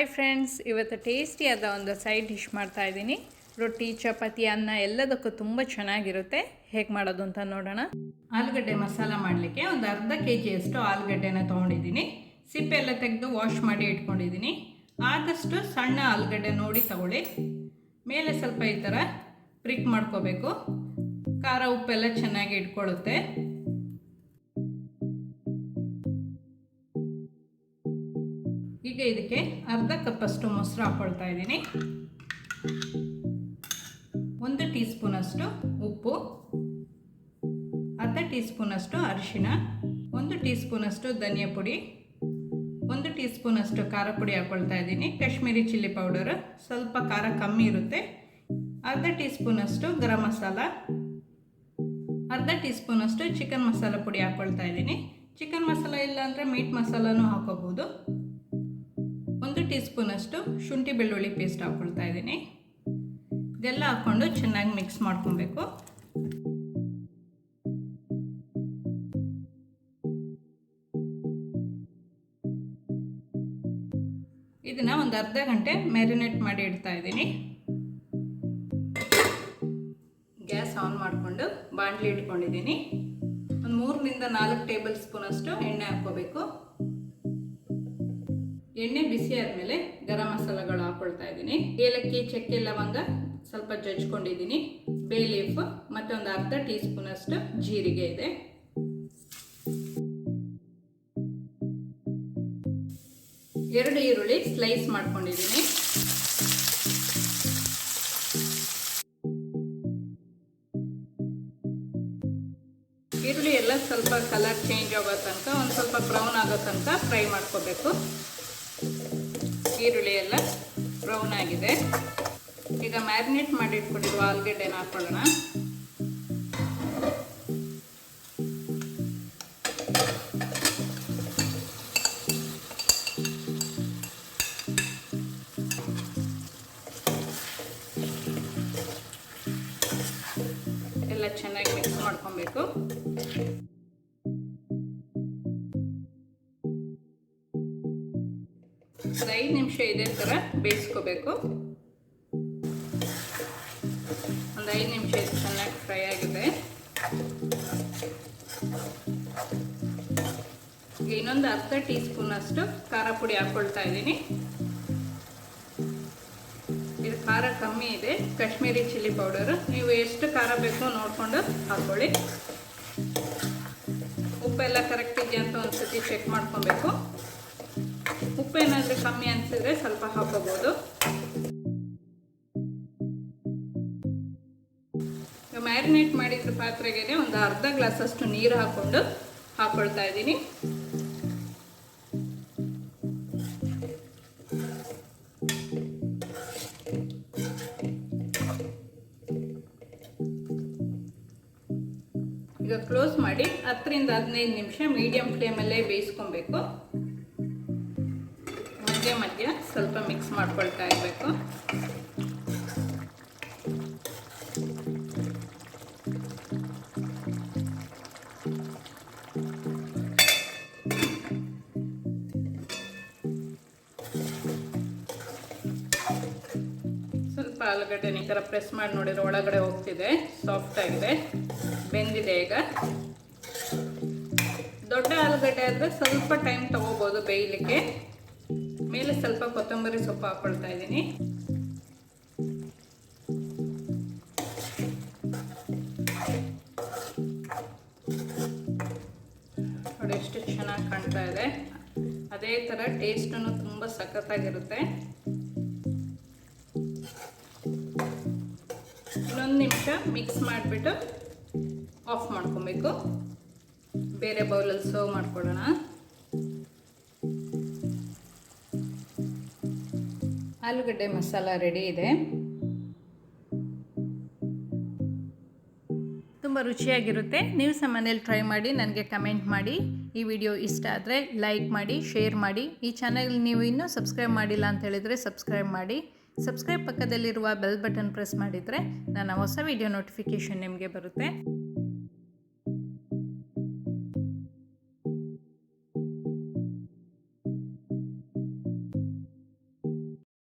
Hi friends, ಇವತ್ತು ಟೇಸ್ಟಿಯಾದ ಒಂದು side dish ಮಾಡ್ತಾ ಇದ್ದೀನಿ. ರೊಟ್ಟಿ, ಚಪಾತಿ, ಅನ್ನ ಎಲ್ಲದಕ್ಕೂ ತುಂಬ ಚೆನ್ನಾಗಿರುತ್ತೆ. ಹೇಗೆ ಮಾಡೋದು ಅಂತ ನೋಡೋಣ. ಆಲೂಗಡ್ಡೆ ಮಸಾಲ ಮಾಡಲಿಕ್ಕೆ ಒಂದು ಅರ್ಧ kg ಆಲೂಗಡ್ಡೆನ ತೊಗೊಂಡಿದ್ದೀನಿ. ಸಿಪ್ಪೆ ಎಲ್ಲ ತೆಗೆದು ವಾಶ್ ಮಾಡಿ ಇಟ್ಕೊಂಡಿದ್ದೀನಿ. ಆದಷ್ಟು ಸಣ್ಣ ಆಲೂಗಡ್ಡೆ ನೋಡಿ ತಗೊಳ್ಳಿ. ಮೇಲೆ ಸ್ವಲ್ಪ ಈ ಥರ ಪ್ರಿಕ್ ಮಾಡ್ಕೋಬೇಕು. ಖಾರ ಉಪ್ಪೆಲ್ಲ ಚೆನ್ನಾಗಿ ಇಟ್ಕೊಳ್ಳುತ್ತೆ. ಈಗ ಇದಕ್ಕೆ ಅರ್ಧ ಕಪ್ಪಷ್ಟು ಮೊಸರು ಹಾಕ್ಕೊಳ್ತಾ ಇದ್ದೀನಿ. 1 ಟೀ ಸ್ಪೂನಷ್ಟು ಉಪ್ಪು, ಅರ್ಧ ಟೀ ಸ್ಪೂನಷ್ಟು ಅರಿಶಿನ, 1 ಟೀ ಸ್ಪೂನಷ್ಟು ಧನಿಯಾ ಪುಡಿ, 1 ಟೀ ಸ್ಪೂನಷ್ಟು ಖಾರ ಪುಡಿ ಹಾಕ್ಕೊಳ್ತಾ ಇದ್ದೀನಿ. ಕಾಶ್ಮೀರಿ ಚಿಲ್ಲಿ ಪೌಡರ್, ಸ್ವಲ್ಪ ಖಾರ ಕಮ್ಮಿ ಇರುತ್ತೆ. ಅರ್ಧ ಟೀ ಸ್ಪೂನಷ್ಟು ಗರಂ ಮಸಾಲ, ಅರ್ಧ ಟೀ ಸ್ಪೂನಷ್ಟು ಚಿಕನ್ ಮಸಾಲ ಪುಡಿ ಹಾಕ್ಕೊಳ್ತಾ ಇದ್ದೀನಿ. ಚಿಕನ್ ಮಸಾಲ ಇಲ್ಲ ಅಂದರೆ ಮೀಟ್ ಮಸಾಲನೂ ಹಾಕೋಬಹುದು. 1 ಟೀ ಸ್ಪೂನಷ್ಟು ಶುಂಠಿ ಬೆಳ್ಳುಳ್ಳಿ ಪೇಸ್ಟ್ ಹಾಕ್ಕೊಳ್ತಾ ಇದ್ದೀನಿ. ಇದೆಲ್ಲ ಹಾಕ್ಕೊಂಡು ಚೆನ್ನಾಗಿ ಮಿಕ್ಸ್ ಮಾಡ್ಕೊಬೇಕು. ಇದನ್ನ ಒಂದು ಅರ್ಧ ಗಂಟೆ ಮ್ಯಾರಿನೇಟ್ ಮಾಡಿ ಇಡ್ತಾ ಇದ್ದೀನಿ. ಗ್ಯಾಸ್ ಆನ್ ಮಾಡಿಕೊಂಡು ಬಾಣಲಿ ಇಟ್ಕೊಂಡಿದ್ದೀನಿ. ಒಂದು 3 ರಿಂದ 4 ಟೇಬಲ್ ಸ್ಪೂನ್ ಅಷ್ಟು ಎಣ್ಣೆ ಹಾಕ್ಕೋಬೇಕು. ಎಣ್ಣೆ ಬಿಸಿ ಆದಮೇಲೆ ಗರಂ ಮಸಾಲಗಳು ಹಾಕ್ಕೊಳ್ತಾ ಇದ್ದೀನಿ. ಏಲಕ್ಕಿ, ಚಕ್ಕೆ, ಲವಂಗ ಸ್ವಲ್ಪ ಜಜ್ಕೊಂಡಿದ್ದೀನಿ. ಬೇ ಲೀಫ್ ಮತ್ತು ಒಂದು ಅರ್ಧ ಟೀ ಸ್ಪೂನ್ ಅಷ್ಟು ಜೀರಿಗೆ ಇದೆ. ಎರಡು ಈರುಳ್ಳಿ ಸ್ಲೈಸ್ ಮಾಡ್ಕೊಂಡಿದ್ದೀನಿ. ಈರುಳ್ಳಿ ಎಲ್ಲ ಸ್ವಲ್ಪ ಕಲರ್ ಚೇಂಜ್ ಆಗೋ ತನಕ, ಒಂದು ಸ್ವಲ್ಪ ಬ್ರೌನ್ ಆಗೋ ತನಕ ಫ್ರೈ ಮಾಡ್ಕೋಬೇಕು. ಈರುಳ್ಳಿ ಎಲ್ಲ ಬ್ರೌನ್ ಆಗಿದೆ. ಈಗ ಮ್ಯಾರಿನೇಟ್ ಮಾಡಿ ಇಟ್ಕೊಂಡಿರುವ ಆಲೂಗಡ್ಡೆನ ಹಾಕೊಳ್ಳೋಣ. ಎಲ್ಲ ಚೆನ್ನಾಗಿ ಮಿಕ್ಸ್ ಮಾಡ್ಕೊಬೇಕು. ಒಂದು 5 ನಿಮಿಷ ಇದೇ ಥರ ಬೇಯಿಸ್ಕೋಬೇಕು. ಒಂದು 5 ನಿಮಿಷ ಇದು ಚೆನ್ನಾಗಿ ಫ್ರೈ ಆಗಿದೆ. ಇನ್ನೊಂದು ಅರ್ಧ ಟೀ ಸ್ಪೂನ್ ಅಷ್ಟು ಖಾರ ಪುಡಿ ಹಾಕ್ಕೊಳ್ತಾ ಇದ್ದೀನಿ. ಇದು ಖಾರ ಕಮ್ಮಿ ಇದೆ, ಕಾಶ್ಮೀರಿ ಚಿಲ್ಲಿ ಪೌಡರು. ನೀವು ಎಷ್ಟು ಖಾರ ಬೇಕೋ ನೋಡಿಕೊಂಡು ಹಾಕ್ಕೊಳ್ಳಿ. ಉಪ್ಪೆಲ್ಲ ಕರೆಕ್ಟ್ ಇದೆಯಾ ಅಂತ ಒಂದ್ಸತಿ ಚೆಕ್ ಮಾಡ್ಕೊಬೇಕು. ಉಪ್ಪು ಏನಾದರೂ ಕಮ್ಮಿ ಅನಿಸಿದ್ರೆ ಸ್ವಲ್ಪ ಹಾಕೋಬಹುದು. ಮ್ಯಾರಿನೇಟ್ ಮಾಡಿದ್ರ ಪಾತ್ರೆಗೆ ಒಂದು ಅರ್ಧ ಗ್ಲಾಸ್ ಅಷ್ಟು ನೀರು ಹಾಕ್ಕೊಳ್ತಾ ಇದ್ದೀನಿ. ಈಗ ಕ್ಲೋಸ್ ಮಾಡಿ 10 ರಿಂದ 15 ನಿಮಿಷ ಮೀಡಿಯಂ ಫ್ಲೇಮಲ್ಲೇ ಬೇಯಿಸ್ಕೊಬೇಕು. ಮಧ್ಯ ಸ್ವಲ್ಪ ಮಿಕ್ಸ್ ಮಾಡ್ಕೊಳ್ತಾ ಇರಬೇಕು. ಸ್ವಲ್ಪ ಆಲೂಗಡ್ಡೆ ಈ ಥರ ಪ್ರೆಸ್ ಮಾಡಿ ನೋಡಿದ್ರೆ ಒಳಗಡೆ ಹೋಗ್ತಿದೆ, ಸಾಫ್ಟ್ ಆಗಿದೆ, ಬೆಂದಿದೆ. ಈಗ ದೊಡ್ಡ ಆಲೂಗಡ್ಡೆ ಆದರೆ ಸ್ವಲ್ಪ ಟೈಮ್ ತಗೋಬೋದು ಬೇಯಲಿಕ್ಕೆ. ಮೇಲೆ ಸ್ವಲ್ಪ ಕೊತ್ತಂಬರಿ ಸೊಪ್ಪು ಹಾಕ್ಕೊಳ್ತಾ ಇದ್ದೀನಿ. ನೋಡಿ ಎಷ್ಟು ಚೆನ್ನಾಗಿ ಕಾಣ್ತಾ ಇದೆ. ಅದೇ ಥರ ಟೇಸ್ಟನ್ನು ತುಂಬ ಸಖತ್ತಾಗಿರುತ್ತೆ. ಇನ್ನೊಂದು ನಿಮಿಷ ಮಿಕ್ಸ್ ಮಾಡಿಬಿಟ್ಟು ಆಫ್ ಮಾಡ್ಕೊಬೇಕು. ಬೇರೆ ಬೌಲಲ್ಲಿ ಸರ್ವ್ ಮಾಡ್ಕೊಳ್ಳೋಣ. ಆಲೂಗಡ್ಡೆ ಮಸಾಲ ರೆಡಿ ಇದೆ. ತುಂಬ ರುಚಿಯಾಗಿರುತ್ತೆ. ನೀವು ಸಹ ಮನೇಲಿ ಟ್ರೈ ಮಾಡಿ ನನಗೆ ಕಮೆಂಟ್ ಮಾಡಿ. ಈ ವಿಡಿಯೋ ಇಷ್ಟ ಆದರೆ ಲೈಕ್ ಮಾಡಿ, ಶೇರ್ ಮಾಡಿ. ಈ ಚಾನಲ್ ನೀವು ಇನ್ನೂ ಸಬ್ಸ್ಕ್ರೈಬ್ ಮಾಡಿಲ್ಲ ಅಂತ ಹೇಳಿದರೆ ಸಬ್ಸ್ಕ್ರೈಬ್ ಮಾಡಿ. ಸಬ್ಸ್ಕ್ರೈಬ್ ಪಕ್ಕದಲ್ಲಿರುವ ಬೆಲ್ ಬಟನ್ ಪ್ರೆಸ್ ಮಾಡಿದರೆ ನನ್ನ ಹೊಸ ವಿಡಿಯೋ ನೋಟಿಫಿಕೇಷನ್ ನಿಮಗೆ ಬರುತ್ತೆ.